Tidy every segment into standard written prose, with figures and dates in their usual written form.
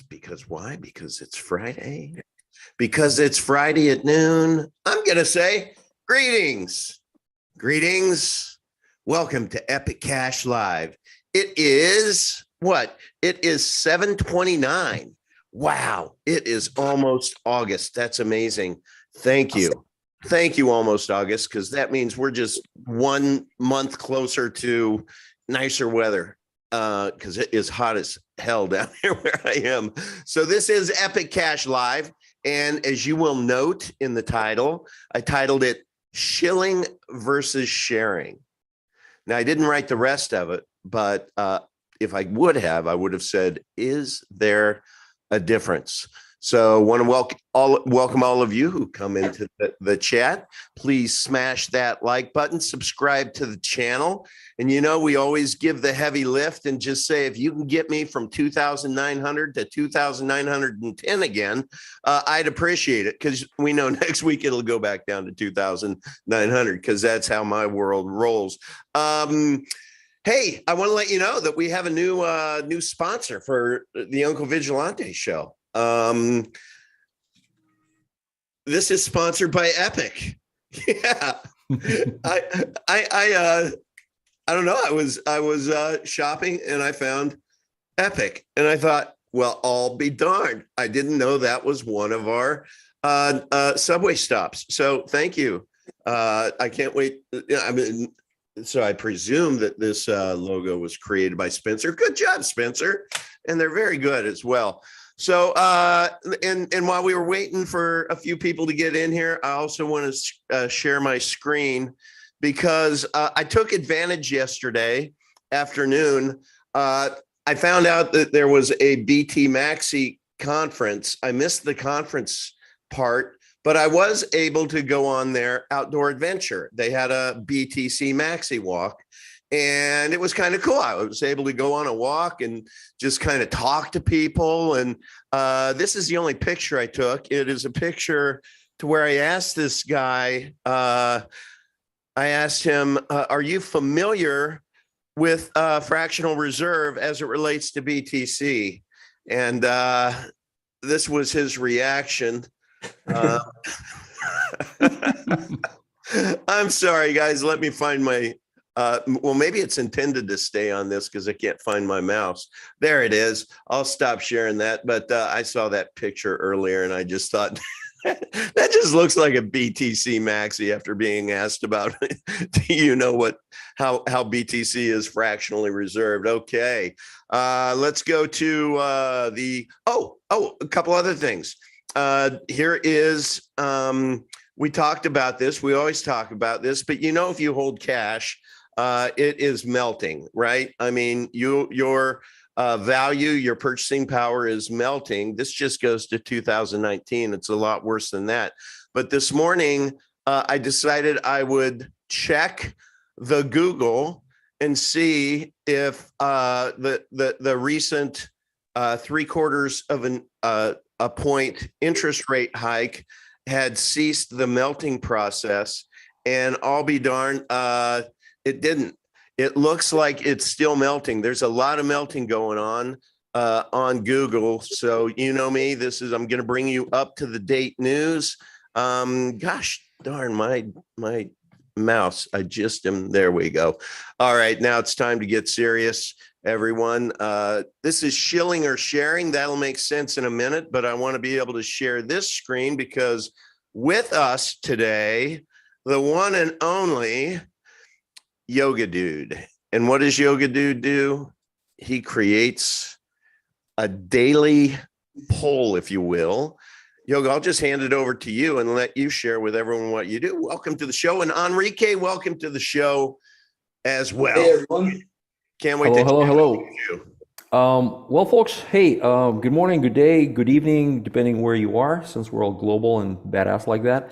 Because why? Because it's Friday. Because it's Friday at noon. I'm going to say greetings. Greetings. Welcome to Epic Cash Live. It is what? It is 7:29. Wow. It is almost August. That's amazing. Thank you. Thank you, almost August, because that means we're just 1 month closer to nicer weather. Because it is hot as hell down here where I am. So this is Epic Cash Live. And as you will note in the title, I titled it Shilling versus Sharing. Now, I didn't write the rest of it, but if I would have said, is there a difference? So I want to welcome all of you who come into the chat. Please smash that like button, subscribe to the channel. And you know, we always give the heavy lift and just say, if you can get me from 2,900 to 2,910 again, I'd appreciate it, because we know next week it'll go back down to 2,900, because that's how my world rolls. Hey, I want to let you know that we have a new sponsor for the Uncle Vigilante show. This is sponsored by Epic. Yeah. I don't know. I was shopping and I found Epic and I thought, well, I'll be darned. I didn't know that was one of our subway stops. So thank you. I can't wait. I mean, so I presume that this logo was created by Spencer. Good job, Spencer. And they're very good as well. So, and while we were waiting for a few people to get in here, I also want to share my screen, because I took advantage yesterday afternoon. I found out that there was a BT Maxi conference. I missed the conference part, but I was able to go on their outdoor adventure. They had a BTC Maxi walk. And it was kind of cool. I was able to go on a walk and just kind of talk to people. And this is the only picture I took. It is a picture to where I asked this guy, I asked him, are you familiar with fractional reserve as it relates to BTC? And this was his reaction. I'm sorry, guys. Let me find my... well, maybe it's intended to stay on this because I can't find my mouse. There it is. I'll stop sharing that. But I saw that picture earlier and I just thought that just looks like a BTC Maxi after being asked about, do you know how BTC is fractionally reserved? Okay. Let's go to a couple other things. Here is, we talked about this. We always talk about this, but you know, if you hold cash, it is melting, right? I mean, your value, your purchasing power is melting. This just goes to 2019. It's a lot worse than that. But this morning, I decided I would check the Google and see if the recent 3/4 of a point interest rate hike had ceased the melting process. And I'll be darned, it didn't. It looks like it's still melting. There's a lot of melting going on Google. So you know me, I'm going to bring you up to the date news. Gosh darn, my mouse. There we go. All right, now it's time to get serious, everyone. This is shilling or sharing. That'll make sense in a minute, but I want to be able to share this screen because with us today, the one and only Yoga Dude. And what does Yoga Dude do? He creates a daily poll, if you will. Yoga, I'll just hand it over to you and let you share with everyone what you do. Welcome to the show. And Enrique, welcome to the show as well. Hey, everyone. Can't wait hello. You. Well, folks, hey, good morning, good day, good evening, depending where you are, since we're all global and badass like that.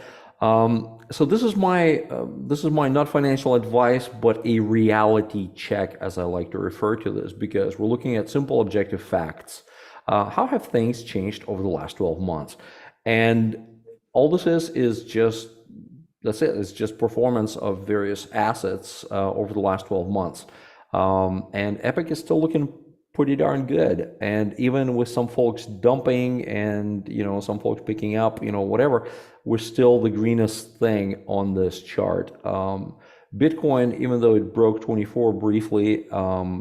So this is my not financial advice, but a reality check, as I like to refer to this, because we're looking at simple objective facts. How have things changed over the last 12 months? And all this is just, that's it. It's just performance of various assets over the last 12 months. And Epic is still looking pretty darn good. And even with some folks dumping and, some folks picking up, whatever, we're still the greenest thing on this chart. Bitcoin, even though it broke 24 briefly,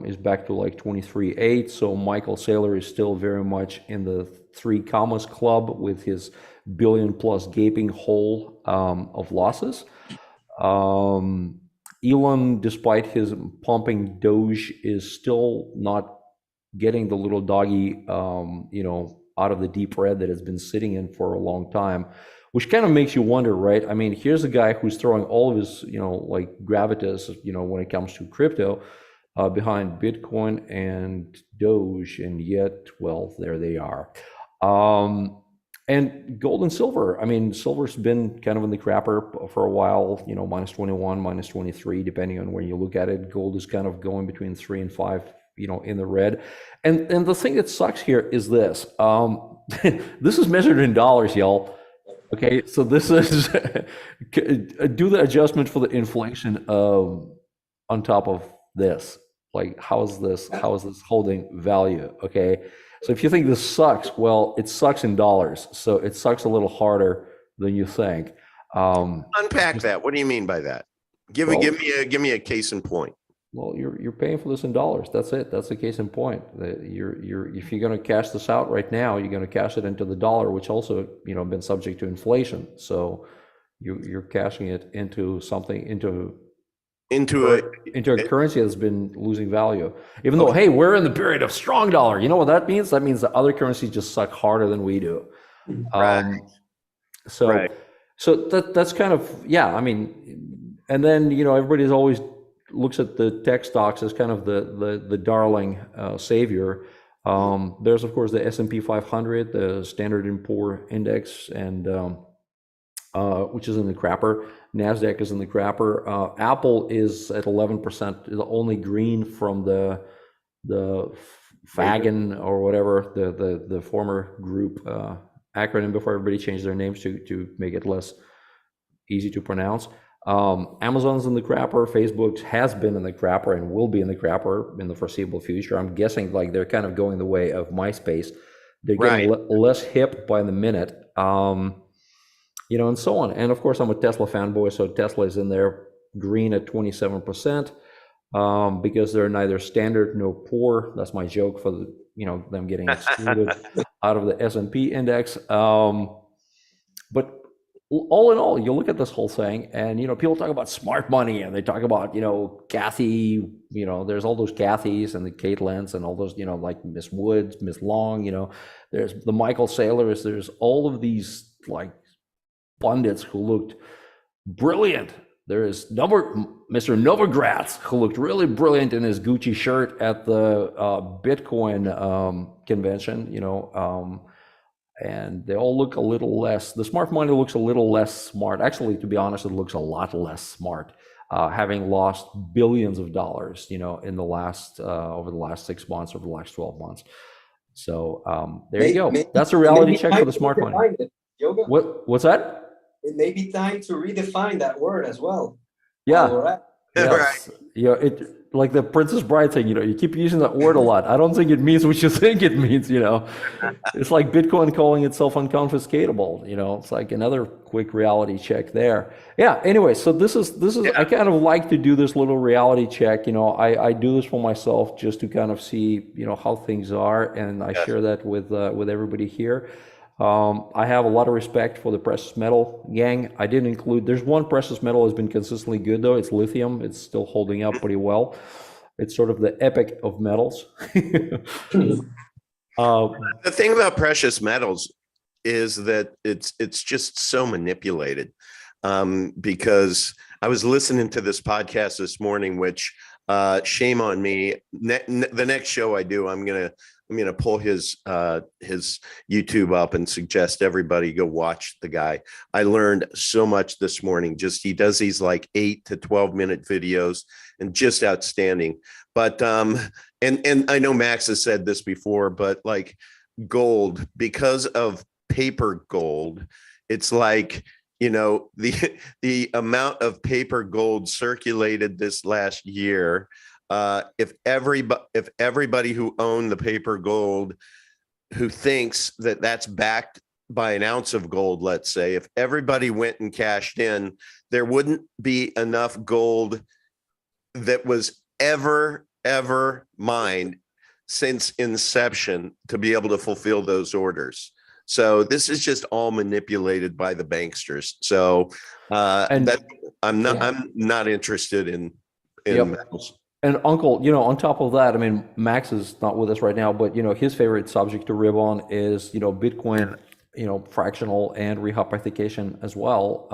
is back to like 23.8. So Michael Saylor is still very much in the three commas club with his billion plus gaping hole of losses. Elon, despite his pumping Doge, is still not getting the little doggy, out of the deep red that it's been sitting in for a long time, which kind of makes you wonder, right? I mean, here's a guy who's throwing all of his, like gravitas, when it comes to crypto, behind Bitcoin and Doge, and yet, well, there they are. And gold and silver. I mean, silver's been kind of in the crapper for a while, minus 21, minus 23, depending on where you look at it. Gold is kind of going between 3 and 5, in the red. And the thing that sucks here is this. This is measured in dollars, y'all. Okay, so this is do the adjustment for the inflation on top of this. Like, how is this holding value? Okay, so if you think this sucks, well, it sucks in dollars, so it sucks a little harder than you think. Unpack that. What do you mean by that? Give me a case in point. Well, you're paying for this in dollars. That's it. That's the case in point. If you're going to cash this out right now, you're going to cash it into the dollar, which also been subject to inflation. So you're cashing it into something into a currency that's been losing value. Even though, hey, we're in the period of strong dollar. You know what that means? That means the other currencies just suck harder than we do. Right. So that's kind of, yeah. I mean, and then everybody's always looks at the tech stocks as kind of the darling savior. There's of course the S&P 500, the Standard & Poor Index, and which is in the crapper. Nasdaq is in the crapper. Apple is at 11%, the only green from the Fagan or whatever, the former group acronym before everybody changed their names to make it less easy to pronounce. Amazon's in the crapper. Facebook has been in the crapper and will be in the crapper in the foreseeable future. I'm guessing like they're kind of going the way of MySpace. They're getting less hip by the minute, and so on. And of course, I'm a Tesla fanboy, so Tesla is in there green at 27%, because they're neither standard nor poor. That's my joke for them getting excluded out of the S&P index. But all in all, you look at this whole thing, and people talk about smart money, and they talk about Kathy. There's all those Kathys and the Caitlins and all those like Miss Woods, Miss Long. There's the Michael Saylors. There's all of these like pundits who looked brilliant. There is Mr. Novogratz, who looked really brilliant in his Gucci shirt at the Bitcoin convention. And they all look a little less, the smart money looks a little less smart. Actually, to be honest, it looks a lot less smart, having lost billions of dollars, in the last, over the last 6 months, over the last 12 months. So there you go. That's a reality check for the smart money. What's that? It may be time to redefine that word as well. Yeah. Yes. Right. Like the Princess Bride thing, you keep using that word a lot. I don't think it means what you think it means, It's like Bitcoin calling itself unconfiscatable, It's like another quick reality check there. Yeah, anyway, so this is I kind of like to do this little reality check, I do this for myself just to kind of see, how things are, and I share that with everybody here. I have a lot of respect for the precious metal gang. I didn't include, there's one precious metal that's been consistently good though. It's lithium. It's still holding up pretty well. It's sort of the epic of metals. The thing about precious metals is that it's just so manipulated, because I was listening to this podcast this morning, which shame on me. The next show I do, I'm gonna pull his YouTube up and suggest everybody go watch the guy. I learned so much this morning. He does these like 8 to 12 minute videos, and just outstanding. But and I know Max has said this before, but like gold, because of paper gold, it's like the amount of paper gold circulated this last year if everybody who owned the paper gold, who thinks that that's backed by an ounce of gold, let's say, if everybody went and cashed in, there wouldn't be enough gold that was ever mined since inception to be able to fulfill those orders. So this is just all manipulated by the banksters. So I'm not interested in metals. And Uncle, on top of that, I mean, Max is not with us right now, but his favorite subject to rib on is Bitcoin, fractional and rehypothecation as well.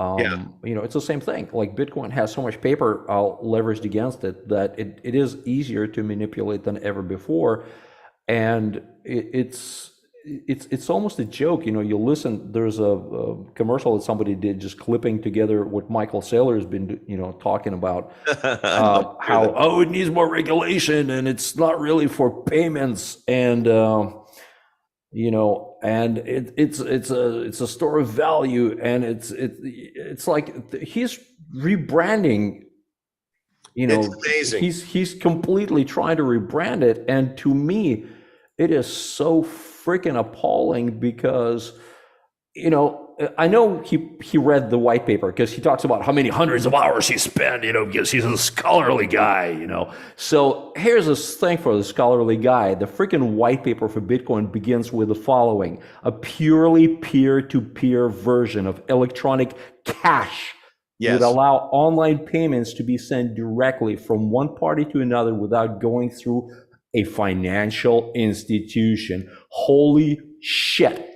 It's the same thing. Like Bitcoin has so much paper leveraged against it that it is easier to manipulate than ever before, and it's almost a joke. You listen. There's a commercial that somebody did just clipping together what Michael Saylor's been talking about how it needs more regulation and it's not really for payments and and it's a store of value and it's like he's rebranding. It's amazing. He's completely trying to rebrand it, and to me, it is so freaking appalling because, I know he read the white paper because he talks about how many hundreds of hours he spent, because he's a scholarly guy, So here's this thing for the scholarly guy. The freaking white paper for Bitcoin begins with the following: a purely peer-to-peer version of electronic cash. Would allow online payments to be sent directly from one party to another without going through a financial institution. Holy shit.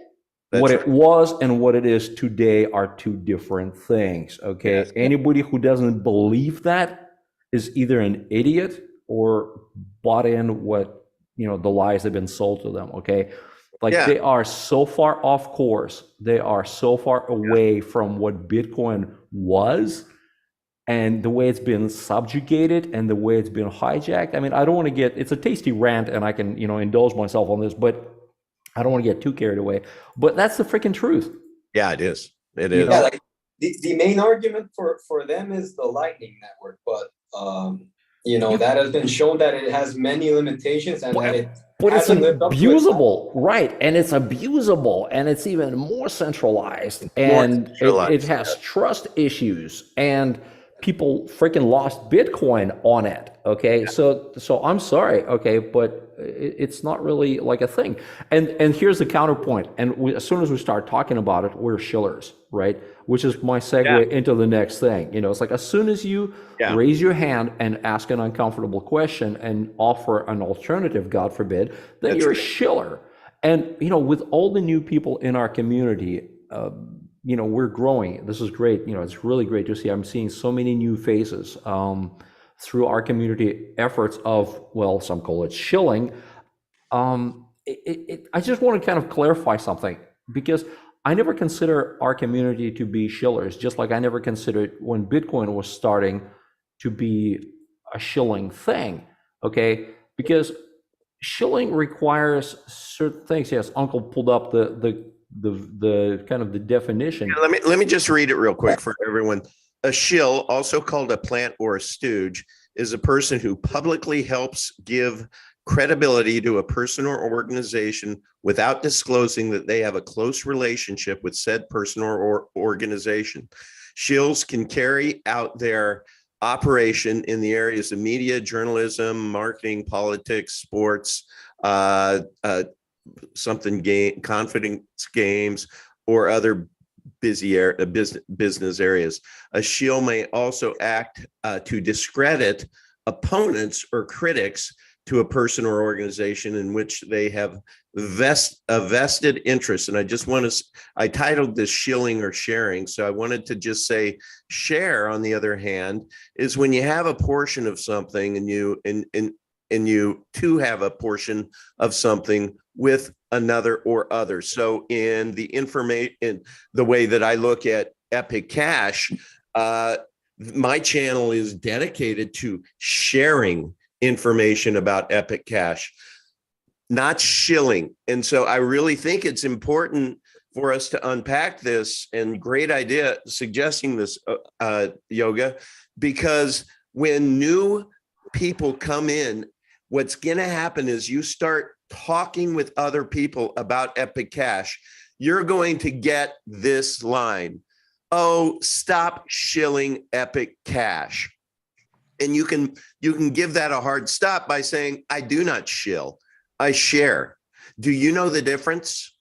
What it was and what it is today are two different things, okay? Yes. Anybody who doesn't believe that is either an idiot or bought in what, the lies that have been sold to them, okay? They are so far off course. They are so far away from what Bitcoin was and the way it's been subjugated and the way it's been hijacked. I mean, I don't want to it's a tasty rant and I can, indulge myself on this, but I don't want to get too carried away. But that's the freaking truth. Yeah, it is. It is. Yeah, like the main argument for them is the Lightning Network, but that has been shown that it has many limitations and that but it's abusable, right? And it's abusable, and it's even more centralized, and it has trust issues, and people freaking lost Bitcoin on it. Okay, so I'm sorry, okay, but it's not really like a thing. And here's the counterpoint. And as soon as we start talking about it, we're shillers, right? Which is my segue into the next thing. It's like as soon as you raise your hand and ask an uncomfortable question and offer an alternative, God forbid, then you're a shiller. And with all the new people in our community, we're growing. This is great. It's really great to see. I'm seeing so many new faces through our community efforts of, well, some call it shilling. I just want to kind of clarify something, because I never consider our community to be shillers, just like I never considered when Bitcoin was starting to be a shilling thing, okay? Because shilling requires certain things. Yes, Uncle pulled up the kind of the definition. Yeah, let me just read it real quick for everyone. A shill, also called a plant or a stooge, is a person who publicly helps give credibility to a person or organization without disclosing that they have a close relationship with said person or organization. Shills can carry out their operation in the areas of media, journalism, marketing, politics, sports, confidence games, or other business areas. A shill may also act to discredit opponents or critics to a person or organization in which they have a vested interest. And I titled this shilling or sharing. So I wanted to just say share, on the other hand, is when you have a portion of something and you too have a portion of something with another or other. So in the way that I look at Epic Cash, my channel is dedicated to sharing information about Epic Cash, not shilling. And so I really think it's important for us to unpack this, and great idea suggesting this, Yoga, because when new people come in, what's going to happen is you start talking with other people about Epic Cash. You're going to get this line. Oh, stop shilling Epic Cash. And you can give that a hard stop by saying, I do not shill, I share. Do you know the difference?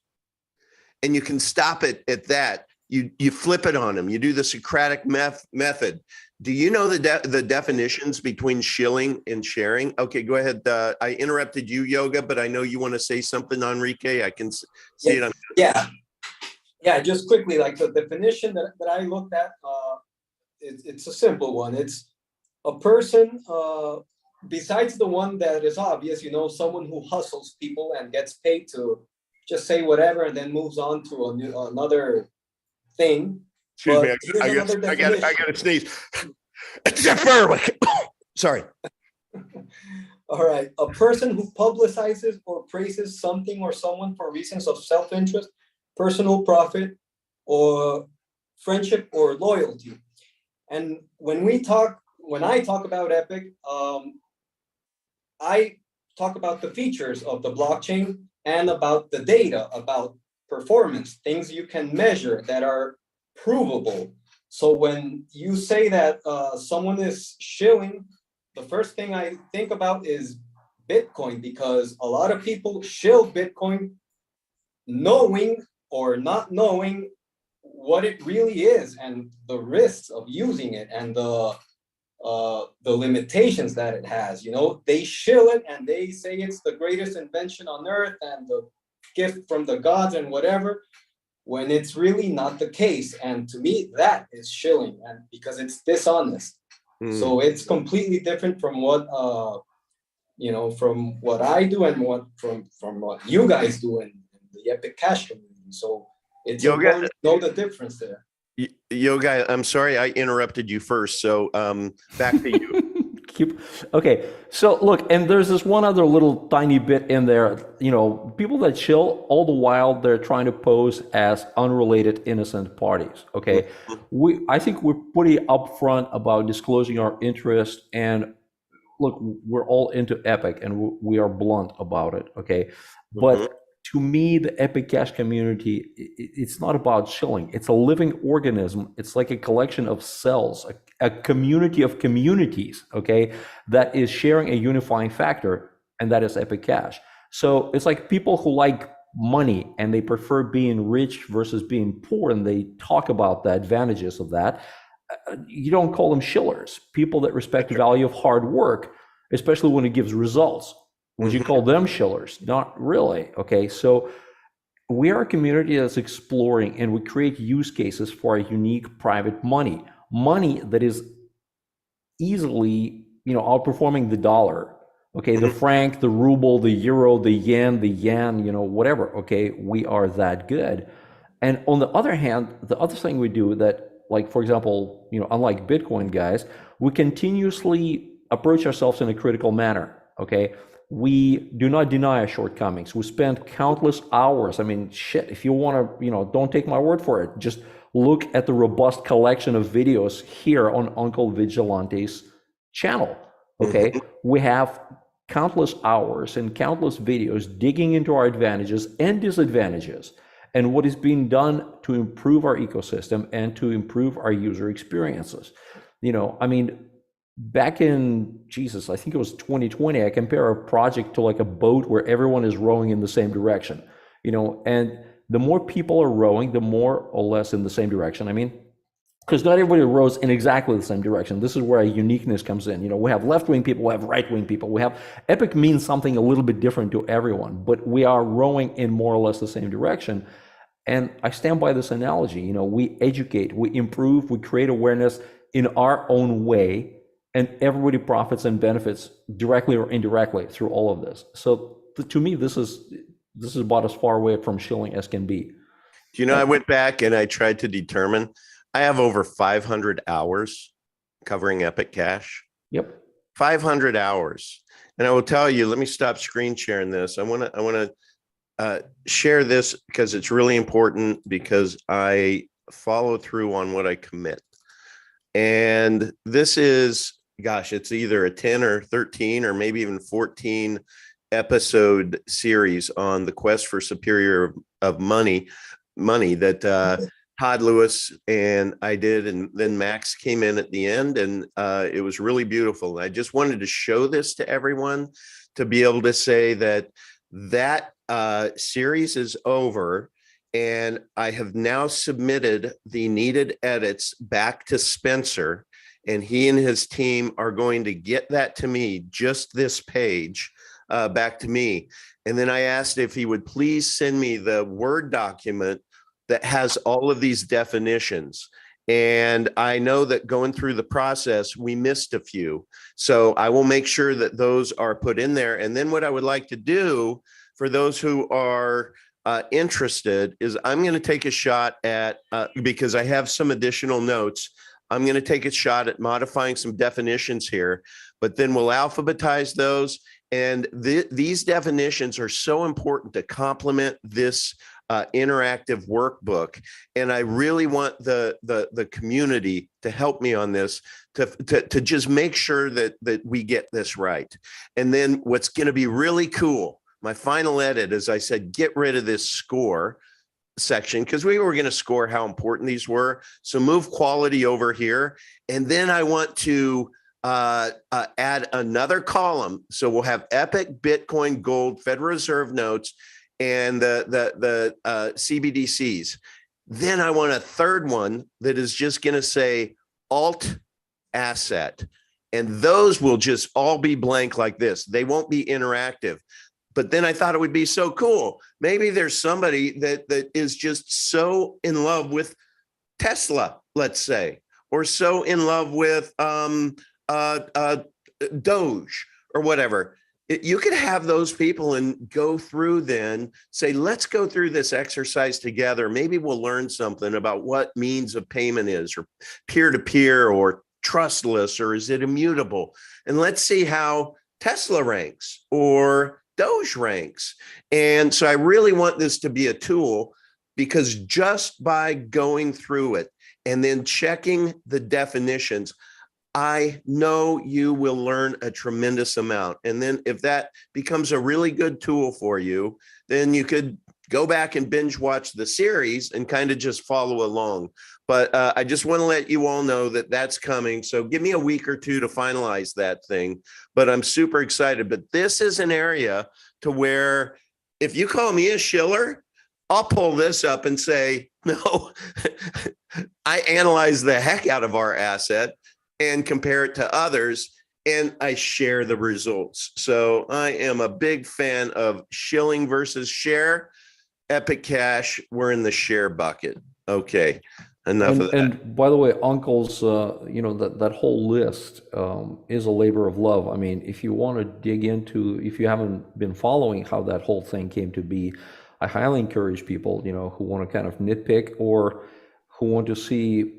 And you can stop it at that. You flip it on them. You do the Socratic method. Do you know the definitions between shilling and sharing? Okay, go ahead. I interrupted you, Yoga, but I know you want to say something, Enrique. I can see it on. Yeah, just quickly, like the definition that I looked at, it's a simple one. It's a person, besides the one that is obvious, someone who hustles people and gets paid to just say whatever and then moves on to another thing. Excuse me, I got to sneeze. Sorry. All right. A person who publicizes or praises something or someone for reasons of self-interest, personal profit, or friendship or loyalty. And when I talk about Epic, I talk about the features of the blockchain and about the data, about performance, things you can measure that are provable. So when you say that someone is shilling, the first thing I think about is Bitcoin, because a lot of people shill Bitcoin knowing or not knowing what it really is and the risks of using it and the limitations that it has. They shill it and they say it's the greatest invention on earth and the gift from the gods and whatever, when it's really not the case. And to me, that is shilling, and because it's dishonest. So it's completely different from what from what I do and from what you guys do in the Epic Cash community. So it's important to know the difference there. Yoga, I'm sorry I interrupted you first. So back to you. Okay, so look, and there's this one other little tiny bit in there. People that chill, all the while they're trying to pose as unrelated innocent parties. Okay, I think we're pretty upfront about disclosing our interest, and look, we're all into Epic, and we are blunt about it. Okay, but to me, the Epic Cash community, it's not about shilling. It's a living organism. It's like a collection of cells, a community of communities, okay, that is sharing a unifying factor, and that is Epic Cash. So it's like people who like money and they prefer being rich versus being poor, and they talk about the advantages of that. You don't call them shillers. People that respect the value of hard work, especially when it gives results. Would you call them shillers? Not really. Okay, so we are a community that's exploring, and we create use cases for a unique private money that is easily, outperforming the dollar. Okay, the franc, the ruble, the euro, the yen, whatever. Okay, we are that good. And on the other hand, the other thing we do that, like, for example, unlike Bitcoin guys, we continuously approach ourselves in a critical manner. Okay. We do not deny our shortcomings. We spend countless hours. I mean, shit, if you want to, don't take my word for it. Just look at the robust collection of videos here on Uncle Vigilante's channel. Okay. We have countless hours and countless videos digging into our advantages and disadvantages and what is being done to improve our ecosystem and to improve our user experiences. Back in, I think it was 2020, I compare a project to like a boat where everyone is rowing in the same direction, and the more people are rowing, the more or less in the same direction. Because not everybody rows in exactly the same direction. This is where a uniqueness comes in. We have left-wing people, we have right-wing people. Epic means something a little bit different to everyone, but we are rowing in more or less the same direction. And I stand by this analogy. We educate, we improve, we create awareness in our own way, and everybody profits and benefits directly or indirectly through all of this. So to me, this is about as far away from shilling as can be. I went back and I tried to determine. I have over 500 hours covering Epic Cash. Yep. 500 hours. And I will tell you, let me stop screen sharing this. I want to share this because it's really important, because I follow through on what I commit. And this is gosh, it's either a 10 or 13 or maybe even 14 episode series on the quest for superior of money that Todd Lewis and I did, and then Max came in at the end, and it was really beautiful. I just wanted to show this to everyone to be able to say that series is over, and I have now submitted the needed edits back to Spencer, and he and his team are going to get that to me, just this page, back to me. And then I asked if he would please send me the Word document that has all of these definitions. And I know that going through the process, we missed a few. So I will make sure that those are put in there. And then what I would like to do for those who are interested is I'm going to take a shot at, because I have some additional notes, I'm going to take a shot at modifying some definitions here, but then we'll alphabetize those. And these definitions are so important to complement this interactive workbook. And I really want the community to help me on this, to just make sure that we get this right. And then what's going to be really cool, my final edit, as I said, get rid of this score section, because we were going to score how important these were. So move quality over here. And then I want to add another column. So we'll have Epic, Bitcoin, Gold, Federal Reserve notes, and the CBDCs. Then I want a third one that is just going to say alt asset. And those will just all be blank like this. They won't be interactive. But then I thought it would be so cool. Maybe there's somebody that is just so in love with Tesla, let's say, or so in love with Doge or whatever. You could have those people and go through, then say, let's go through this exercise together. Maybe we'll learn something about what means of payment is, or peer-to-peer, or trustless, or is it immutable? And let's see how Tesla ranks or Doge ranks. And so I really want this to be a tool, because just by going through it and then checking the definitions, I know you will learn a tremendous amount. And then if that becomes a really good tool for you, then you could go back and binge watch the series and kind of just follow along. But I just want to let you all know that that's coming. So give me a week or two to finalize that thing. But I'm super excited. But this is an area to where if you call me a shiller, I'll pull this up and say, no, I analyze the heck out of our asset and compare it to others, and I share the results. So I am a big fan of Shilling versus share. Epic Cash, we're in the share bucket. Okay, enough of that. And by the way, Uncle's, that whole list is a labor of love. I mean, if you want to dig into, if you haven't been following how that whole thing came to be, I highly encourage people, who want to kind of nitpick, or who want to see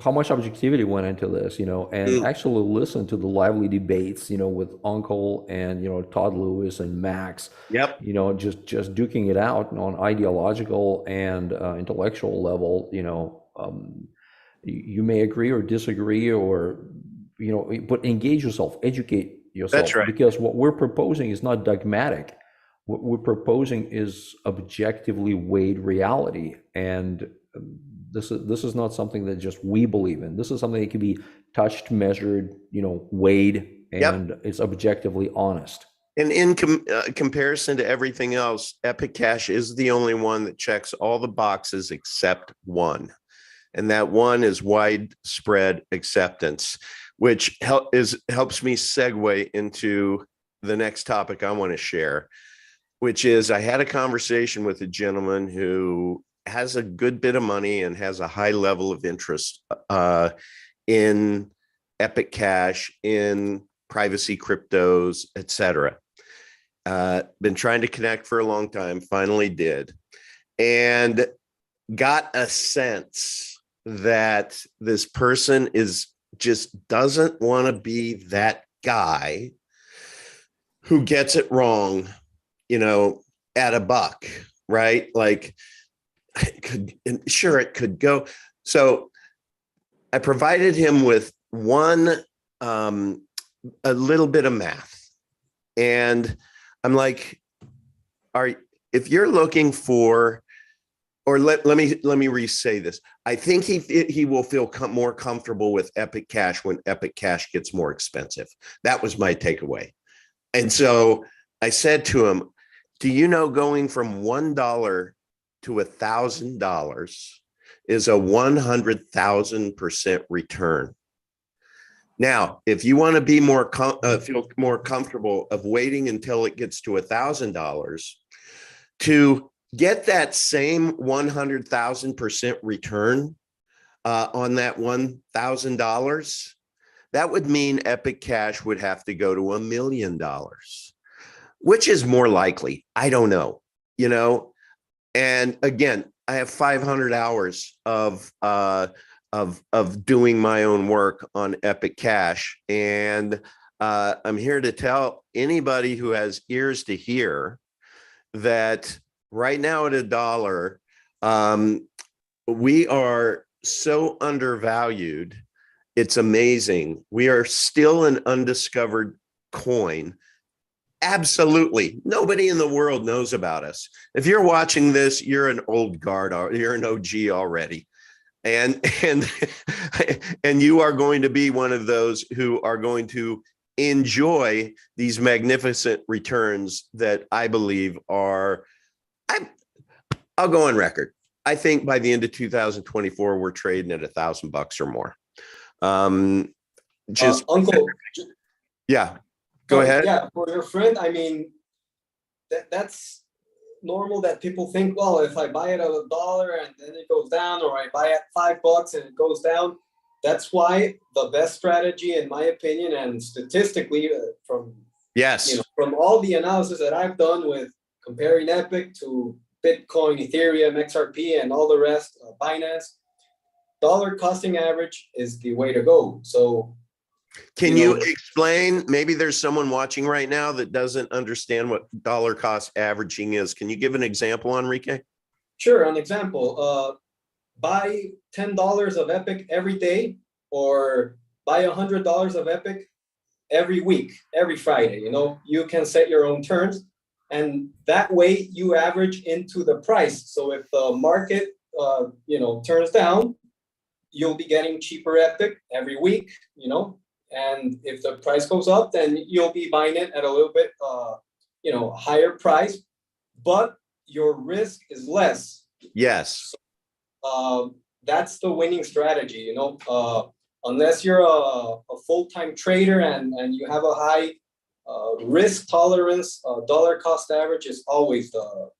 how much objectivity went into this, and actually listen to the lively debates, with Uncle and, Todd Lewis and Max, Yep. Just duking it out on ideological and intellectual level. You may agree or disagree, or, but engage yourself, educate yourself. That's right. Because what we're proposing is not dogmatic. What we're proposing is objectively weighed reality. And this is not something that just we believe in. This is something that can be touched, measured, weighed, and It's objectively honest. And in comparison to everything else, Epic Cash is the only one that checks all the boxes except one. And that one is widespread acceptance, which helps me segue into the next topic I want to share, which is I had a conversation with a gentleman who has a good bit of money and has a high level of interest in Epic Cash, in privacy cryptos, etc. Been trying to connect for a long time, finally did, and got a sense that this person just doesn't want to be that guy who gets it wrong, at a buck, right? Like, it could go. So I provided him with one a little bit of math, and I'm like, if you're looking for, or let me re-say this. I think he will feel more comfortable with Epic Cash when Epic Cash gets more expensive. That was my takeaway. And so I said to him, do you know going from $1 to $1,000 is a 100,000% return? Now, if you want to be feel more comfortable of waiting until it gets to $1,000 to get that same 100,000% return on that $1,000, that would mean Epic Cash would have to go to $1 million, which is more likely. I don't know, And again, I have 500 hours of doing my own work on Epic Cash, and I'm here to tell anybody who has ears to hear that right now at $1, we are so undervalued. It's amazing. We are still an undiscovered coin. Absolutely. Nobody in the world knows about us. If you're watching this, you're an old guard, you're an OG already. And you are going to be one of those who are going to enjoy these magnificent returns that I believe are, I'll go on record. I think by the end of 2024, we're trading at $1,000 or more. Uncle. Yeah, go ahead. Yeah, for your friend, I mean, that's normal that people think, well, if I buy it at $1 and then it goes down, or I buy at $5 and it goes down. That's why the best strategy, in my opinion, and statistically from all the analysis that I've done with comparing Epic to Bitcoin, Ethereum, XRP, and all the rest, Binance, dollar costing average is the way to go. So can you explain, maybe there's someone watching right now that doesn't understand what dollar cost averaging is. Can you give an example, Enrique? Sure, an example. Buy $10 of Epic every day, or buy $100 of Epic every week, every Friday. You can set your own terms, and that way you average into the price. So if the market turns down, you'll be getting cheaper Epic every week, and if the price goes up, then you'll be buying it at a little bit higher price, but your risk is less. Yes. That's the winning strategy, unless you're a full-time trader and you have a high risk tolerance, dollar cost average is always the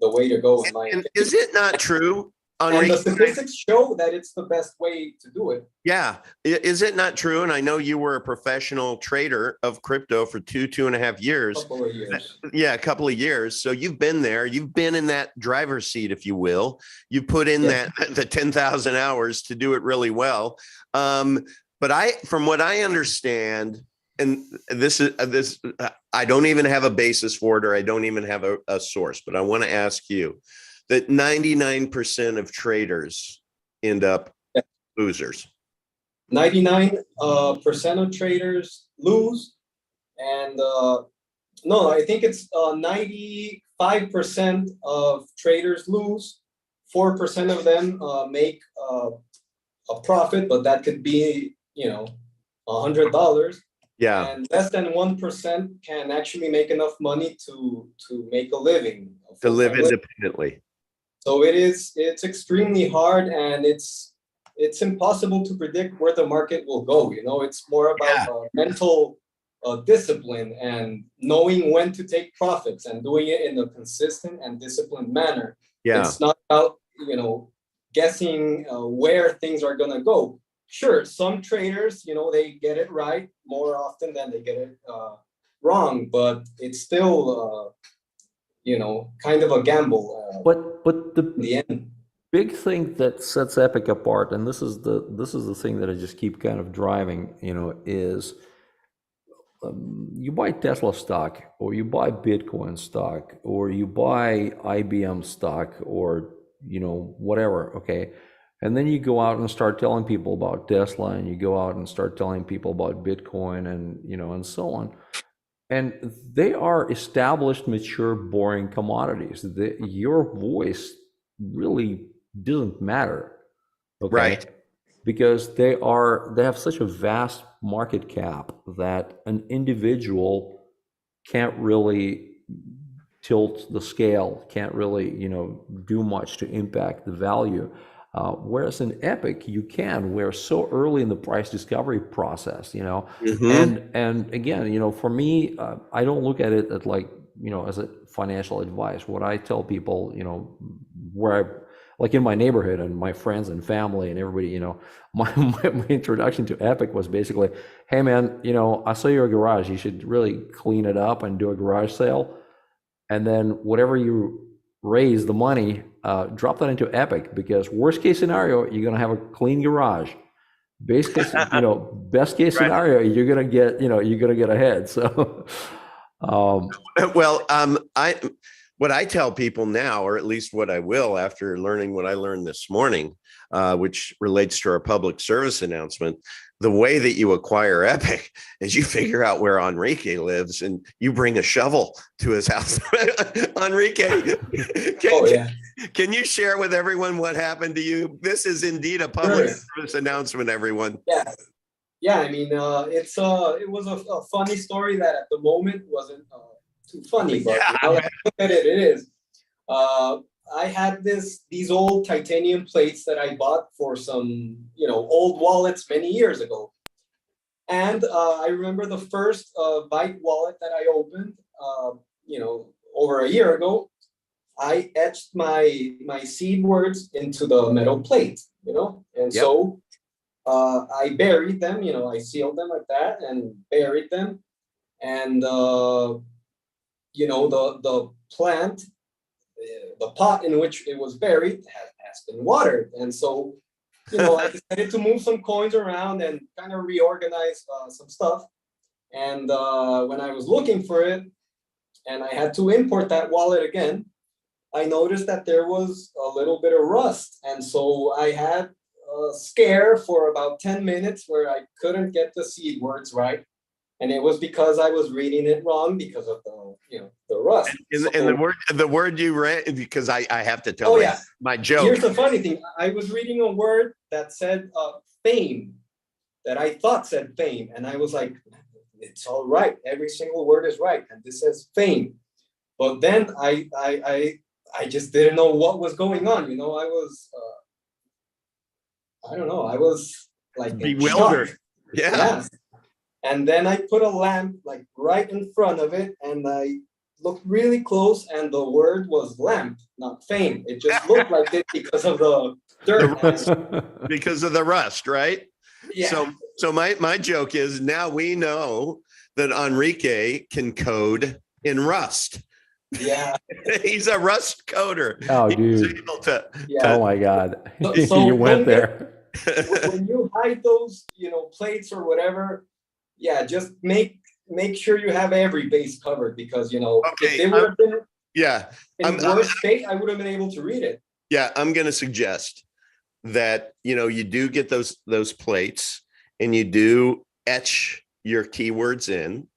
way to go, in my opinion. Is it not true? And the statistics show that it's the best way to do it. Yeah. Is it not true? And I know you were a professional trader of crypto for 2.5 years. Couple of years. Yeah, a couple of years. So you've been there. You've been in that driver's seat, if you will. You put in the 10,000 hours to do it really well. But from what I understand, and this I don't even have a basis for it, or I don't even have a source, but I want to ask you that 99% of traders end up losers. 99% of traders lose, and no, I think it's 95% of traders lose. 4% of them make a profit, but that could be $100. Yeah. And less than 1% can actually make enough money to make a living. To live independently. So it's extremely hard, and it's impossible to predict where the market will go. It's more about mental discipline and knowing when to take profits and doing it in a consistent and disciplined manner. Yeah. It's not about, guessing where things are going to go. Sure, some traders, they get it right more often than they get it wrong, but it's still, kind of a gamble. But the end. big thing that sets Epic apart, and this is the thing that I just keep kind of driving, is you buy Tesla stock, or you buy Bitcoin stock, or you buy IBM stock, or whatever. Okay, And then you go out and start telling people about Tesla, and you go out and start telling people about Bitcoin, and and so on. And they are established, mature, boring commodities. Your voice really doesn't matter, okay? Right. Because they have such a vast market cap that an individual can't really tilt the scale, can't really do much to impact the value. Whereas in Epic, you can. We're so early in the price discovery process, Hmm. and again, for me, I don't look at it like as a financial advice. What I tell people, where I like in my neighborhood and my friends and family and everybody, my introduction to Epic was basically, hey man, I saw your garage. You should really clean it up and do a garage sale, and then whatever you raise the money, drop that into Epic, because worst case scenario, you're gonna have a clean garage. Base case, best case Right. scenario, you're gonna get ahead. So, um, Well, what I tell people now, or at least what I will after learning what I learned this morning, which relates to our public service announcement, the way that you acquire Epic is you figure out where Enrique lives and you bring a shovel to his house. Enrique, Oh can, yeah, can you share with everyone what happened to you? This is indeed a public sure. service announcement, everyone. Yeah, yeah. I mean, it was a funny story that at the moment wasn't too funny, but Yeah, now that I look at it, it is. Uh, I had these old titanium plates that I bought for some old wallets many years ago, and I remember the first bike wallet that I opened, over a year ago. I etched my seed words into the metal plate, and yep. so I buried them. I sealed them like that and buried them, and the plant, the pot in which it was buried has been watered, and so I decided to move some coins around and kind of reorganize some stuff. And when I was looking for it, and I had to import that wallet again, I noticed that there was a little bit of rust. And so I had a scare for about 10 minutes where I couldn't get the seed words right. And it was because I was reading it wrong because of the rust. And the word you read, because I have to tell Oh yeah, my joke. here's the funny thing. I was reading a word that said fame, that I thought said fame. And I was like, it's all right. Every single word is right. And this says fame. But then I just didn't know what was going on. I was, I don't know, I was like in shock. Bewildered. Yeah. Yeah. And then I put a lamp like right in front of it, and I looked really close, and the word was lamp, not fame. It just looked like it because of the dirt. Because of the rust, right? Yeah. So my joke is, now we know that Enrique can code in Rust. Yeah. He's a Rust coder. oh, He's dude. able to, Yeah. Oh my God. So You went there. when you hide those, plates or whatever, yeah, just make sure you have every base covered, because if they would have been yeah. in worse state, I would have been able to read it. Yeah, I'm going to suggest that you do get those plates, and you do etch your keywords in,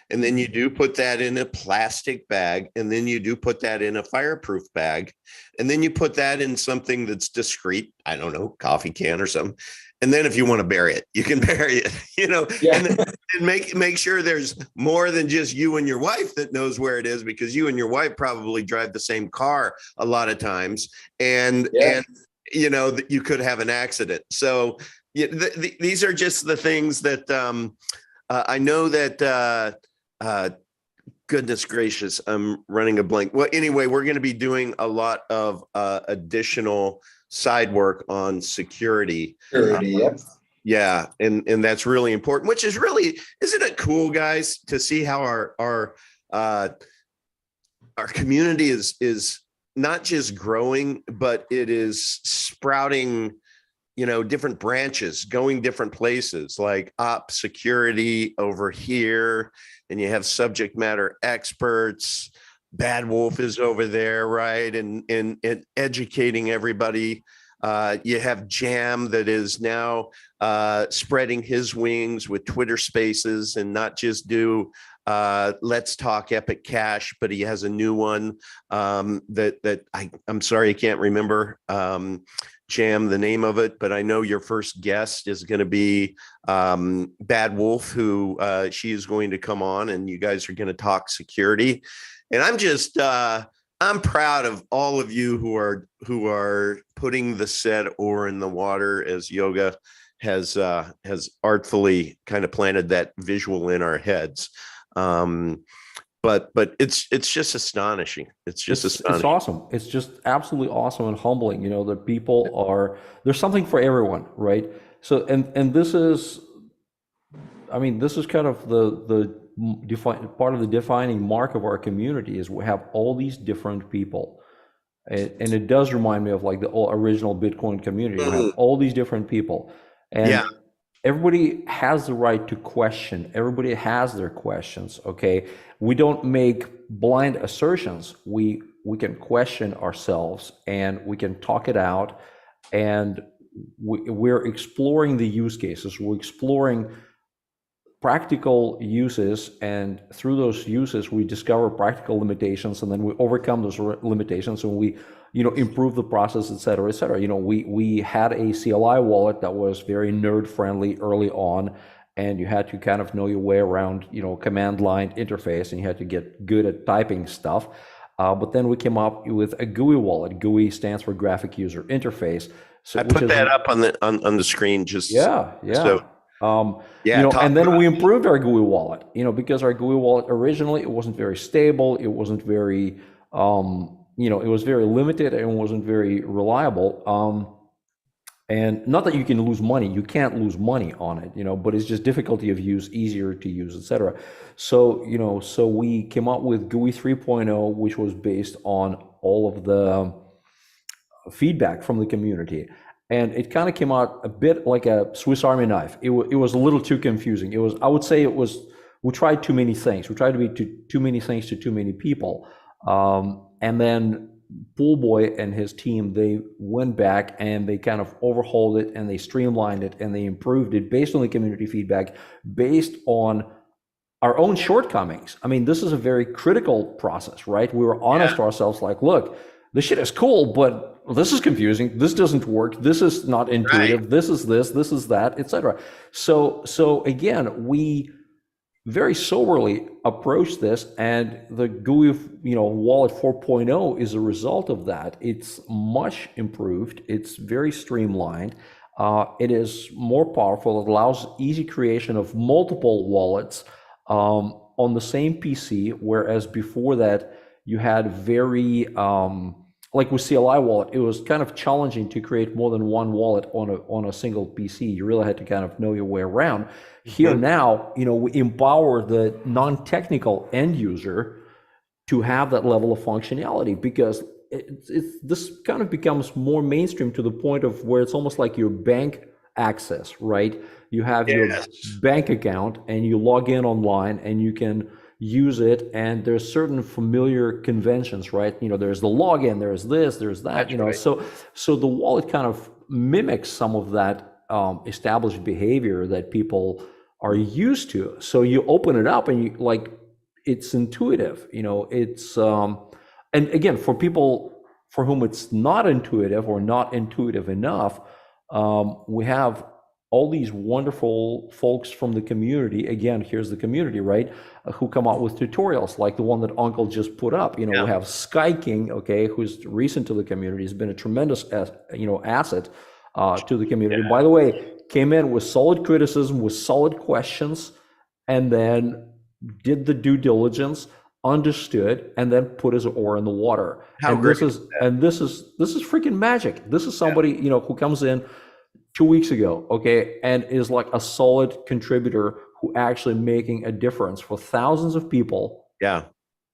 and then you do put that in a plastic bag, and then you do put that in a fireproof bag, and then you put that in something that's discreet. I don't know, coffee can or something. And then if you want to bury it, you can bury it, Yeah. and make sure there's more than just you and your wife that knows where it is, because you and your wife probably drive the same car a lot of times. And that you could have an accident. So these are just the things that I know that goodness gracious, I'm running a blank. Well, anyway, we're going to be doing a lot of additional side work on security. Yep. Yeah, and that's really important, which is really, isn't it cool, guys, to see how our community is not just growing, but it is sprouting, different branches, going different places, like op security over here, and you have subject matter experts. Bad Wolf is over there, right? And educating everybody You have Jam that is now spreading his wings with Twitter Spaces and not just do Let's Talk Epic Cash, but he has a new one I'm sorry I can't remember Jam the name of it, but I know your first guest is going to be Bad Wolf, who she is going to come on, and you guys are going to talk security. And I'm just I'm proud of all of you who are putting the set oar in the water, as Yoga has artfully kind of planted that visual in our heads. But it's just astonishing. It's astonishing. It's awesome. It's just absolutely awesome and humbling. That people there's something for everyone, right? So and this is, I mean, this is kind of the part of the defining mark of our community is we have all these different people, and it does remind me of like the original Bitcoin community. We have all these different people, and everybody has the right to question. Everybody has their questions. Okay, we don't make blind assertions. We can question ourselves, and we can talk it out, and we're exploring the use cases. We're exploring practical uses, and through those uses we discover practical limitations, and then we overcome those limitations, and we improve the process, et cetera, et cetera. We had a CLI wallet that was very nerd friendly early on, and you had to kind of know your way around command line interface, and you had to get good at typing stuff. But then we came up with a GUI wallet. GUI stands for graphic user interface. So I put that up on the screen just so and then we improved our GUI wallet, because our GUI wallet originally, it wasn't very stable. It wasn't very, it was very limited and wasn't very reliable. And not that you can lose money, you can't lose money on it, but it's just difficulty of use, easier to use, etc. So, so we came up with GUI 3.0, which was based on all of the feedback from the community. And it kind of came out a bit like a Swiss Army knife. It was a little too confusing. I would say we tried too many things. We tried to be too many things to too many people. And then Poolboy and his team, they went back and they kind of overhauled it, and they streamlined it, and they improved it based on the community feedback, based on our own shortcomings. I mean, this is a very critical process, right? We were honest to ourselves, like, look, this shit is cool, but this is confusing. This doesn't work. This is not intuitive. Right. This is that, etc. So again, we very soberly approach this, and the GUI, wallet 4.0 is a result of that. It's much improved. It's very streamlined. It is more powerful. It allows easy creation of multiple wallets on the same PC, whereas before that you had very like with CLI wallet, it was kind of challenging to create more than one wallet on a single PC. You really had to kind of know your way around. Here now, we empower the non-technical end user to have that level of functionality, because this kind of becomes more mainstream to the point of where it's almost like your bank access, right? You have your bank account and you log in online and you can use it, and there's certain familiar conventions, right? There's the login, there's this, there's that. That's right. So the wallet kind of mimics some of that established behavior that people are used to. So you open it up and it's intuitive. It's and again, for people for whom it's not intuitive or not intuitive enough, we have all these wonderful folks from the community. Again, here's the community, right? Who come out with tutorials like the one that Uncle just put up. We have Sky King, okay, who's recent to the community, has been a tremendous, asset to the community. By the way, came in with solid criticism, with solid questions, and then did the due diligence, understood, and then put his oar in the water. This is freaking magic. This is somebody who comes in 2 weeks ago, okay, and is like a solid contributor who actually making a difference for thousands of people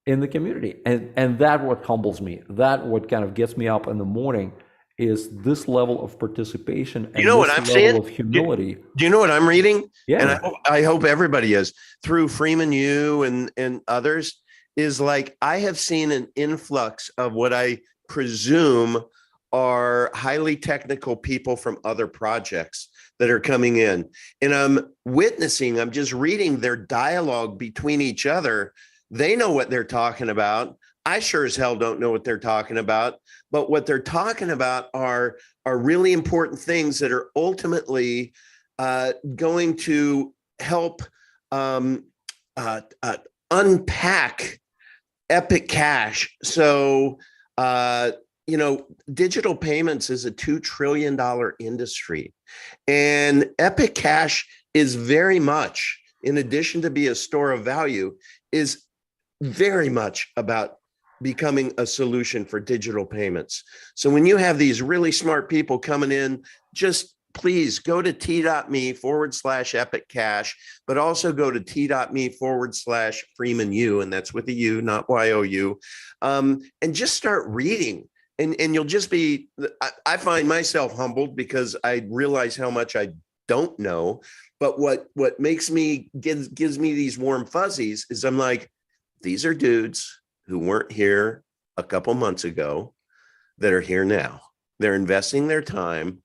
in the community. And that what humbles me. That what kind of gets me up in the morning is this level of participation and what I'm level of humility. Do you know what I'm reading? Yeah. And I hope everybody is, through Freeman Yu and others, is like, I have seen an influx of what I presume are highly technical people from other projects that are coming in. And I'm just reading their dialogue between each other. They know what they're talking about. I sure as hell don't know what they're talking about, but what they're talking about are really important things that are ultimately going to help unpack Epic Cash. So, digital payments is a $2 trillion industry. And Epic Cash is very much, in addition to be a store of value, is very much about becoming a solution for digital payments. So when you have these really smart people coming in, just please go to t.me/Epic Cash, but also go to t.me/Freeman U, and that's with a U, not YOU, and just start reading. And you'll just be, I find myself humbled because I realize how much I don't know. But what makes me, gives me these warm fuzzies is I'm like, these are dudes who weren't here a couple months ago that are here now. They're investing their time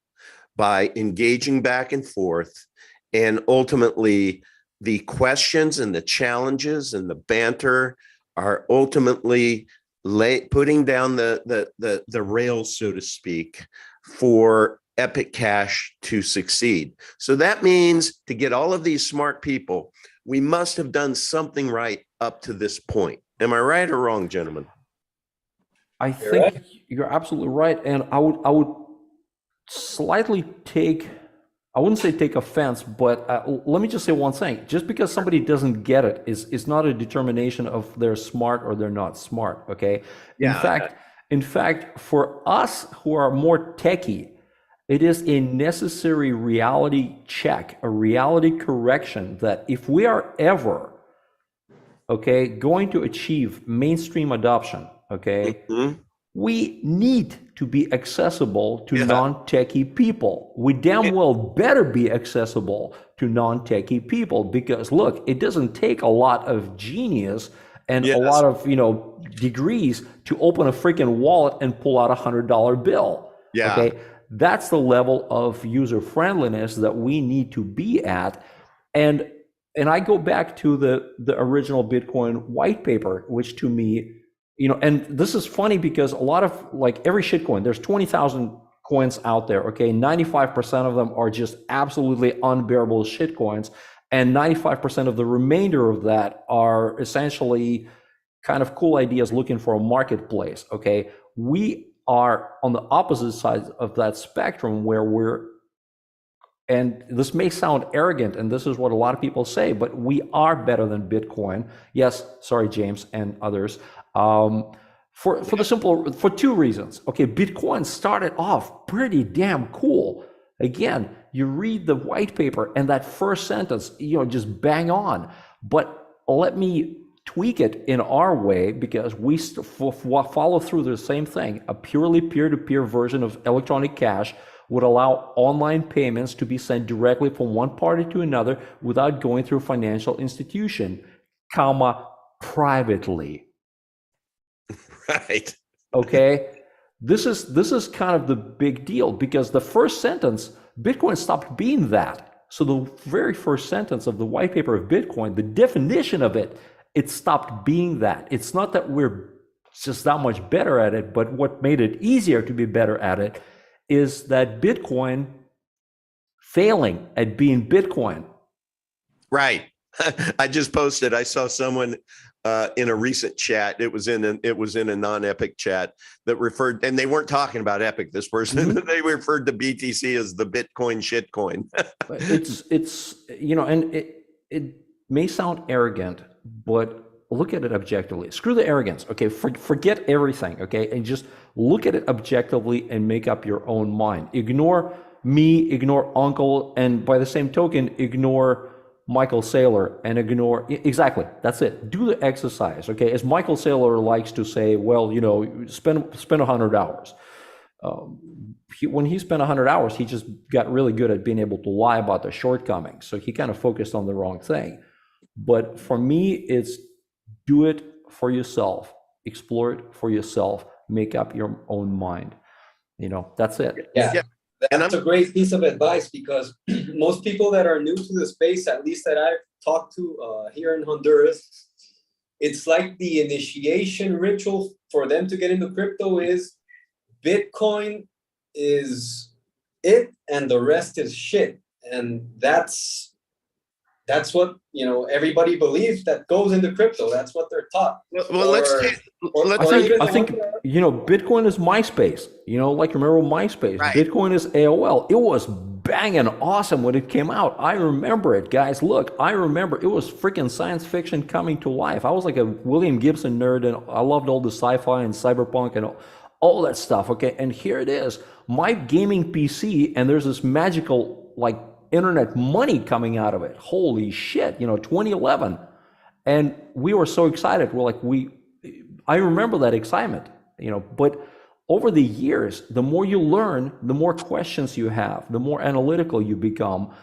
by engaging back and forth. And ultimately, the questions and the challenges and the banter are ultimately putting down the rails, so to speak, for Epic Cash to succeed. So that means to get all of these smart people, we must have done something right up to this point. Am I right or wrong, gentlemen? I think you're absolutely right. And I would slightly I wouldn't say take offense, but let me just say one thing. Just because somebody doesn't get it is not a determination of they're smart or they're not smart, okay? Yeah. In fact, for us who are more techie, it is a necessary reality check, a reality correction that if we are ever, okay, going to achieve mainstream adoption, okay, we need to be accessible to non-techie people. We damn well better be accessible to non-techie people because look, it doesn't take a lot of genius and a lot of, degrees to open a freaking wallet and pull out $100 bill. Yeah. Okay. That's the level of user friendliness that we need to be at. And I go back to the original Bitcoin white paper, which to me, and this is funny because a lot of, like, every shitcoin, there's 20,000 coins out there, okay? 95% of them are just absolutely unbearable shitcoins, and 95% of the remainder of that are essentially kind of cool ideas looking for a marketplace, okay? We are on the opposite side of that spectrum where and this may sound arrogant, and this is what a lot of people say, but we are better than Bitcoin. Yes, sorry, James and others. For two reasons. Okay, Bitcoin started off pretty damn cool. Again, you read the white paper and that first sentence, just bang on. But let me tweak it in our way because we follow through the same thing. A purely peer-to-peer version of electronic cash would allow online payments to be sent directly from one party to another without going through a financial institution, privately. Right. Okay. This is kind of the big deal because the first sentence, Bitcoin stopped being that. So the very first sentence of the white paper of Bitcoin, the definition of it stopped being that. It's not that we're just that much better at it, but what made it easier to be better at it is that Bitcoin failing at being Bitcoin. Right. I just posted, I saw someone in a recent chat. It was in a non-Epic chat that referred, and they weren't talking about Epic, this person, they referred to BTC as the Bitcoin shitcoin. it's and it may sound arrogant, but look at it objectively. Screw the arrogance, okay? Forget everything, okay? And just look at it objectively and make up your own mind. Ignore me, ignore Uncle, and by the same token, ignore Michael Saylor and ignore, exactly, that's it. Do the exercise, okay? As Michael Saylor likes to say, well, spend 100 hours. When he spent 100 hours, he just got really good at being able to lie about the shortcomings. So he kind of focused on the wrong thing. But for me, it's do it for yourself, explore it for yourself, make up your own mind. That's it. Yeah. Yeah. And That's a great piece of advice, because most people that are new to the space, at least that I've talked to here in Honduras, it's like the initiation ritual for them to get into crypto is Bitcoin is it, and the rest is shit. And that's what everybody believes that goes into crypto. That's what they're taught. well, let's I think Bitcoin is MySpace. Like, remember MySpace? Right. Bitcoin is AOL. It was banging awesome when it came out. I remember it, guys. Look, I remember it was freaking science fiction coming to life. I was like a William Gibson nerd, and I loved all the sci-fi and cyberpunk and all that stuff. Okay, and here it is, my gaming PC, and there's this magical like internet money coming out of it. Holy shit, 2011. And we were so excited. We're like, I remember that excitement, but over the years, the more you learn, the more questions you have, the more analytical you become,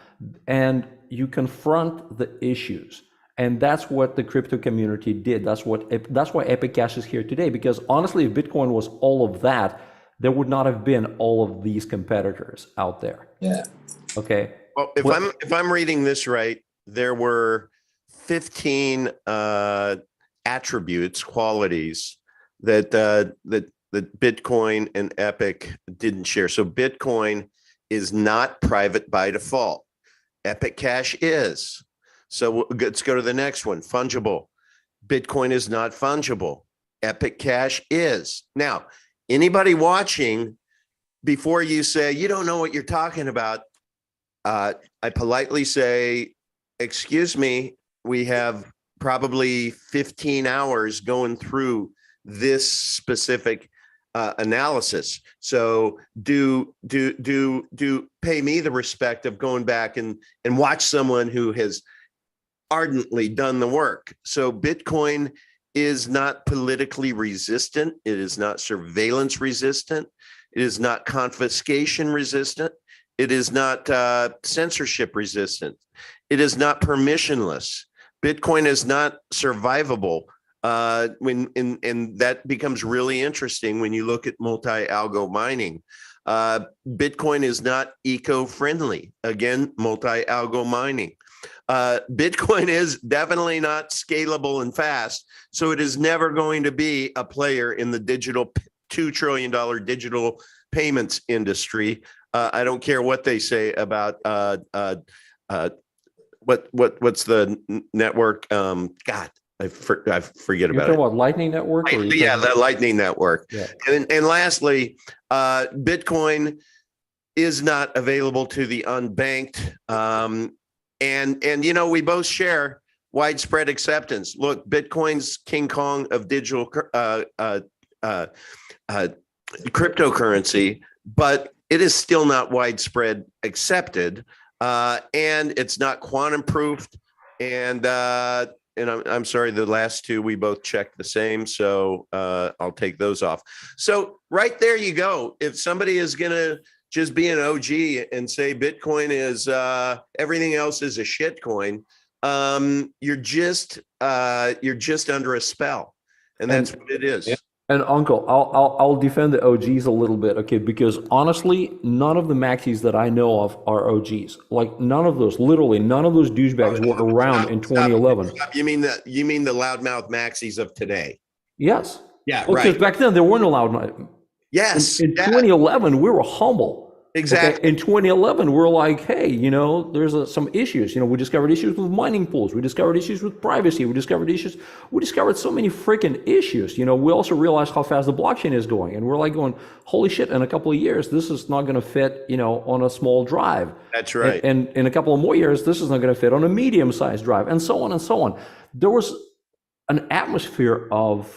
and you confront the issues. And that's what the crypto community did. That's why Epic Cash is here today, because honestly, if Bitcoin was all of that, there would not have been all of these competitors out there. Yeah. Okay. Well, if I'm reading this right, there were 15 attributes, qualities that Bitcoin and Epic didn't share. So Bitcoin is not private by default. Epic Cash is. So let's go to the next one. Fungible. Bitcoin is not fungible. Epic Cash is. Now, anybody watching, before you say you don't know what you're talking about, I politely say, excuse me, we have probably 15 hours going through this specific analysis. So do pay me the respect of going back and watch someone who has ardently done the work. So Bitcoin is not politically resistant. It is not surveillance resistant. It is not confiscation resistant. It is not censorship resistant. It is not permissionless. Bitcoin is not survivable. And that becomes really interesting when you look at multi-algo mining. Bitcoin is not eco-friendly. Again, multi-algo mining. Bitcoin is definitely not scalable and fast, so it is never going to be a player in the $2 trillion digital payments industry. I don't care what they say about what's the network? God, I forget about it. What, Lightning Network? Yeah, the Lightning Network. Yeah. And lastly, Bitcoin is not available to the unbanked. And we both share widespread acceptance. Look, Bitcoin's King Kong of digital cryptocurrency, but it is still not widespread accepted, and it's not quantum proofed. And I'm sorry, the last two we both checked the same, so I'll take those off. So right there you go. If somebody is gonna just be an OG and say Bitcoin is everything else is a shit coin, you're just under a spell, and that's what it is. Yeah. And Uncle, I'll defend the OGs a little bit, okay? Because honestly, none of the maxis that I know of are OGs. Like, none of those, literally, none of those douchebags were around in 2011. You mean the loudmouth maxis of today? Yes. Yeah, well, right. Because back then there weren't loud. Yes. In 2011, we were humble. Exactly. Okay? In 2011, we're like, hey, there's some issues. We discovered issues with mining pools. We discovered issues with privacy. We discovered so many freaking issues. We also realized how fast the blockchain is going. And we're like going, holy shit, in a couple of years, this is not going to fit, on a small drive. That's right. And in a couple of more years, this is not going to fit on a medium-sized drive, and so on and so on. There was an atmosphere of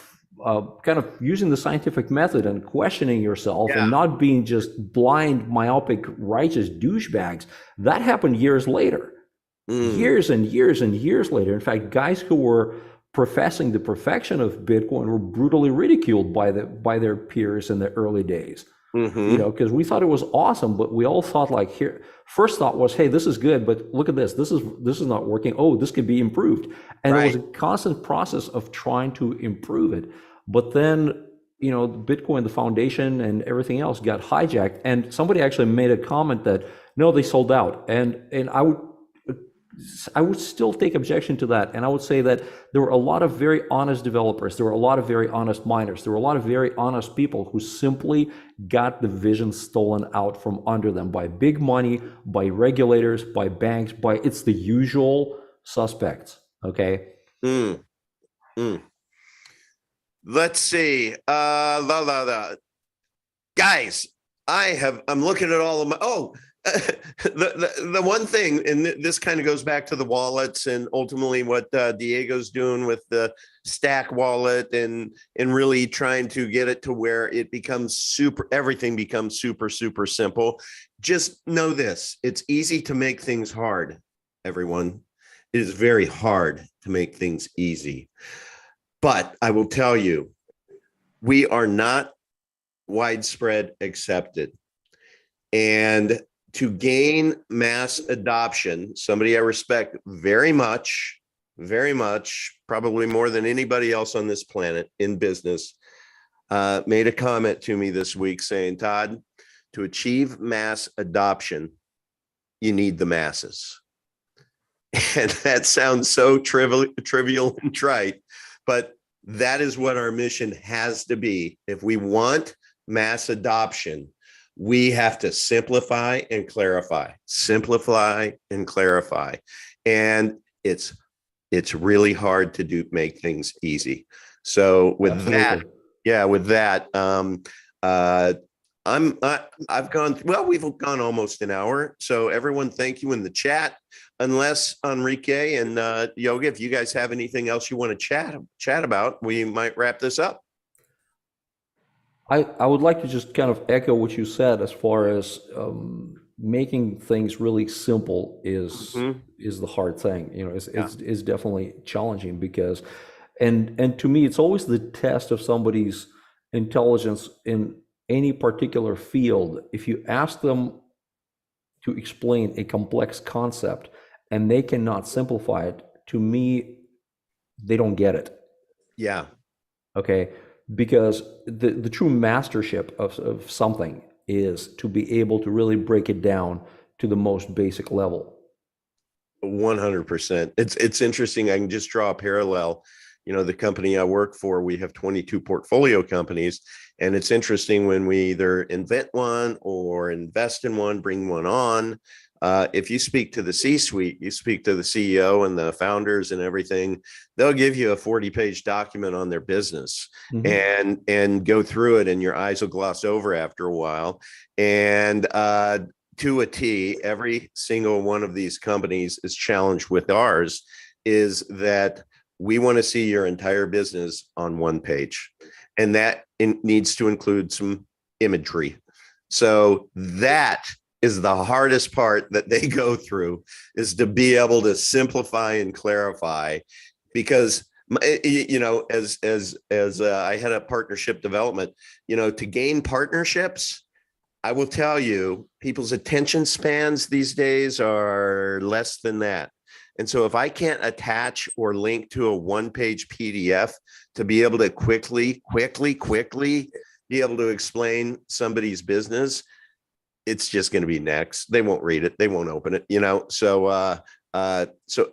kind of using the scientific method and questioning yourself, and not being just blind, myopic, righteous douchebags. That happened years later, years and years and years later. In fact, guys who were professing the perfection of Bitcoin were brutally ridiculed by their peers in the early days. Because we thought it was awesome, but we all thought first thought was, hey, this is good, but look at this. This is not working. Oh, this could be improved. And It was a constant process of trying to improve it. But then, Bitcoin, the foundation and everything else got hijacked. And somebody actually made a comment that, no, they sold out. And I would still take objection to that. And I would say that there were a lot of very honest developers. There were a lot of very honest miners. There were a lot of very honest people who simply got the vision stolen out from under them by big money, by regulators, by banks, it's the usual suspects. Okay. Mm, mm. Let's see. Guys, I'm looking at all of my, the one thing, and this kind of goes back to the wallets and ultimately what Diego's doing with the Stack wallet and really trying to get it to where it becomes everything becomes super simple. Just know this, it's easy to make things hard, everyone. It is very hard to make things easy. But I will tell you, we are not widespread accepted. And to gain mass adoption, somebody I respect very much, probably more than anybody else on this planet in business, made a comment to me this week saying, Todd, to achieve mass adoption, you need the masses. And that sounds so trivial and trite, but that is what our mission has to be. If we want mass adoption, we have to simplify and clarify. And it's really hard to make things easy. So with Absolutely. that, we've gone almost an hour. So everyone, thank you in the chat. Unless Enrique and Yoga, if you guys have anything else you want to chat about, we might wrap this up. I would like to just kind of echo what you said as far as making things really simple is the hard thing. It's definitely challenging because, and to me, it's always the test of somebody's intelligence in any particular field. If you ask them to explain a complex concept and they cannot simplify it, to me, they don't get it. Yeah. Okay. Because the true mastership of something is to be able to really break it down to the most basic level. 100%. It's interesting. I can just draw a parallel. The company I work for, we have 22 portfolio companies, and it's interesting when we either invent one or invest in one, bring one on. If you speak to the C-suite, you speak to the CEO and the founders and everything, they'll give you a 40-page document on their business and go through it, and your eyes will gloss over after a while. And to a T, every single one of these companies is challenged with ours, is that we want to see your entire business on one page. And that needs to include some imagery. So that is the hardest part that they go through, is to be able to simplify and clarify, because as I head up partnership development, to gain partnerships, I will tell you, people's attention spans these days are less than that. And so if I can't attach or link to a one-page PDF to be able to quickly be able to explain somebody's business, it's just going to be next. They won't read it. They won't open it, So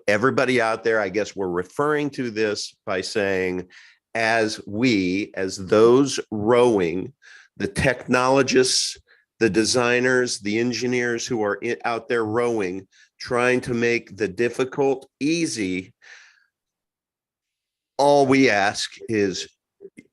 everybody out there, I guess we're referring to this by saying, as those rowing, the technologists, the designers, the engineers who are out there rowing, trying to make the difficult easy, all we ask is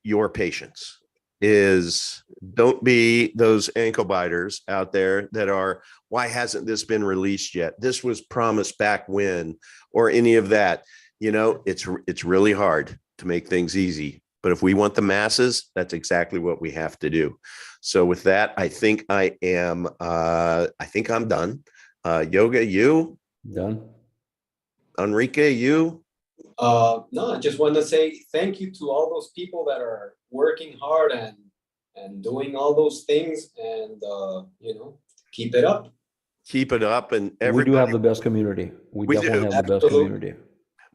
your patience. Don't be those ankle biters out there that are, why hasn't this been released yet? This was promised back when, or any of that. It's really hard to make things easy, but if we want the masses, that's exactly what we have to do. So with that, I think I'm done. Yoga, you done? Enrique, you? No, I just want to say thank you to all those people that are working hard and doing all those things, and keep it up. Keep it up, and we do have the best community. We definitely have the best community.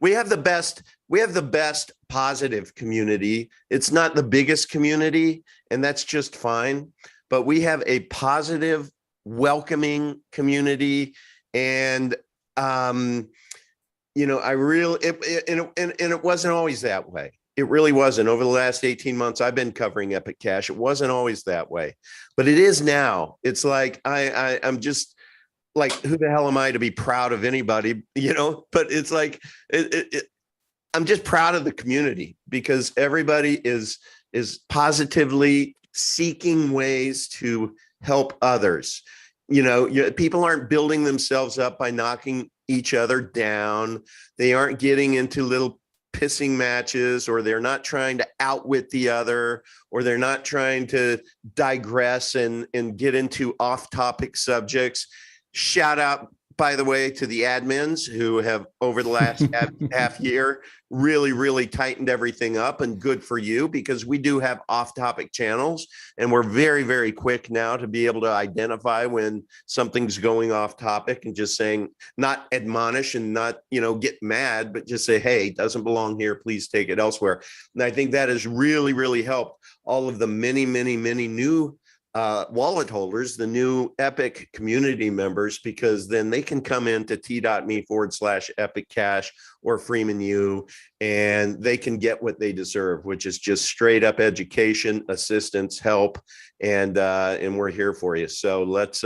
We have the best positive community. It's not the biggest community, and that's just fine. But we have a positive, welcoming community. And I really and it wasn't always that way. It really wasn't. Over the last 18 months, I've been covering Epic Cash. It wasn't always that way, but it is now. It's like I'm just like, who the hell am I to be proud of anybody, But it's like I'm just proud of the community because everybody is positively seeking ways to help others. People aren't building themselves up by knocking each other down. They aren't getting into little pissing matches, or they're not trying to outwit the other, or they're not trying to digress and get into off-topic subjects. Shout out, by the way, to the admins who have, over the last half year, really tightened everything up, and good for you, because we do have off-topic channels, and we're very quick now to be able to identify when something's going off topic and just saying, not admonish and not, get mad, but just say, hey, doesn't belong here. Please take it elsewhere. And I think that has really helped all of the many new wallet holders, the new Epic community members, because then they can come into t.me/Epic Cash or Freeman U, and they can get what they deserve, which is just straight up education, assistance, help, and we're here for you. So let's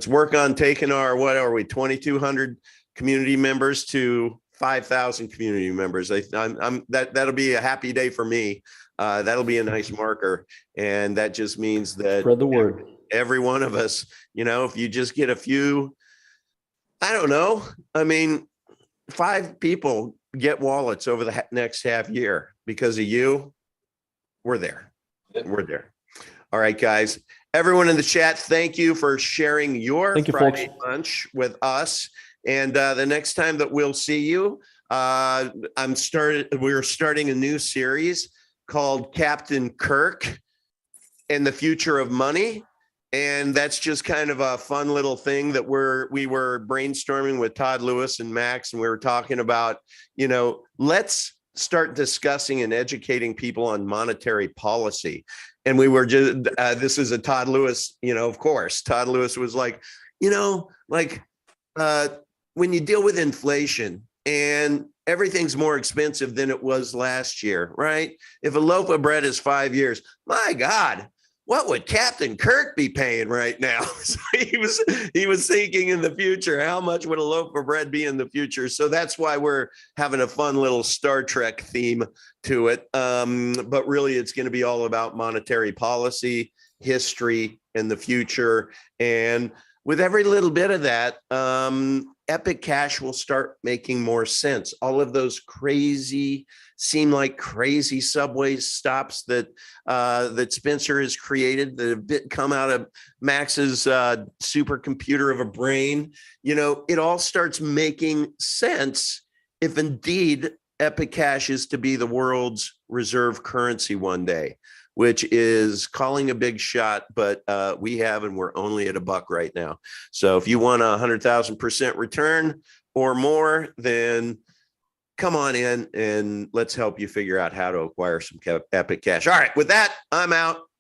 work on taking our, what are we, 2,200 community members to 5,000 community members. That'll be a happy day for me. That'll be a nice marker. And that just means that Spread the word. Every one of us, if you just get a few, I don't know. I mean, 5 people get wallets over the next half year because of you. We're there. We're there. All right, guys. Everyone in the chat, thank you for sharing your Friday lunch with us. And the next time that we'll see you, we're starting a new series called Captain Kirk and the Future of Money. And that's just kind of a fun little thing that we were brainstorming with Todd Lewis and Max, and we were talking about, let's start discussing and educating people on monetary policy. And we were just, this is a Todd Lewis, of course, Todd Lewis was like, when you deal with inflation and everything's more expensive than it was last year, right? If a loaf of bread is 5 years, my God, what would Captain Kirk be paying right now? So he was thinking in the future, how much would a loaf of bread be in the future? So that's why we're having a fun little Star Trek theme to it. But really, it's going to be all about monetary policy, history, and the future. And with every little bit of that, Epic Cash will start making more sense. All of those seem like crazy subway stops that Spencer has created that have come out of Max's supercomputer of a brain. It all starts making sense if indeed Epic Cash is to be the world's reserve currency one day, which is calling a big shot, but we have, and we're only at $1 right now. So if you want 100,000% return or more, then come on in and let's help you figure out how to acquire some Epic Cash. All right, with that, I'm out.